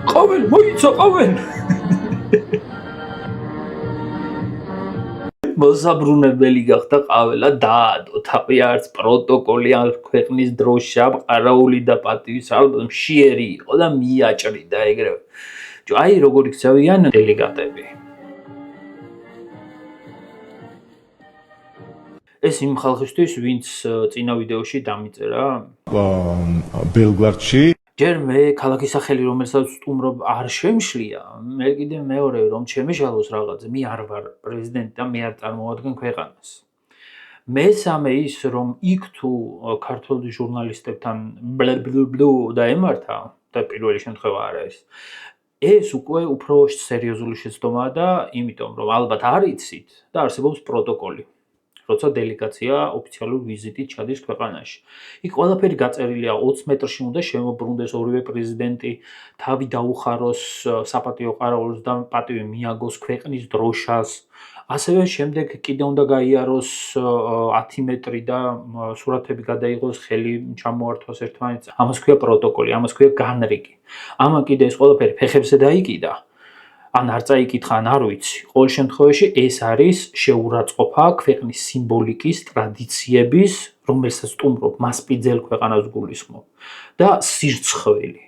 Qavel, moitsa qavel. მოსაბრუნებელი გახდა qaveლა დაადო თავი არც პროტოკოლი არ ქვეყნის დროშა ყარაული და პატივის ალბათ მშიერი იყო და მიაჭრიდა ეგრევე. აი როგორ იქცევიან დელეგატები. ეს იმ ხალხისთვის, ვინც წინა ვიდეოში დამიწერა ბელგვარდში ჯერ მე ქალაქის სახელი რომელსაც სტუმრობ არ შემშლია, მე კიდე მეორე რომ შემეშალოს რაღაცა, მე არ ვარ პრეზიდენტი და მე არ წარმოვადგენ ქვეყანას. მესამე ის რომ იქ თუ ქართული ჟურნალისტებთან ბლბლბლუ დაემართა და პირველი შემთხვევა არა ეს უკვე უფრო სერიოზული შეცდომაა და იმიტომ რომ ალბათ არ იცით და არსებობს პროტოკოლი. როცა დელეგაცია ოფიციალურ ვიზიტით ჩადის ქვეყანაში. იქ ყველაფერი გაწერილია 20 მეტრში უნდა შემოbrunდეს ორივე პრეზიდენტი, თავი დაუხაროს საპატიო ყარაულს და პატივი მიაგოს ქვეყნის დროშას. ასევე შემდეგ კიდე უნდა გაიაროს 10 მეტრი და სურათები გადაიღოს, ხელი ჩამოართვას ერთმანეთს. ამას ქვია პროტოკოლი, ამას ქვია განრიგი. ამან კიდე ეს ყველაფერი ფეხებზე დაიკიდა. ან არ წაიკითხა, ან არ ვიცი. ყოველ შემთხვევაში ეს არის შეურაცხყოფა ქვეყნის სიმბოლიკის, ტრადიციების, რომელსაც სტუმრობ მასპინძელ ქვეყანას გულისხმობ და სირცხველი.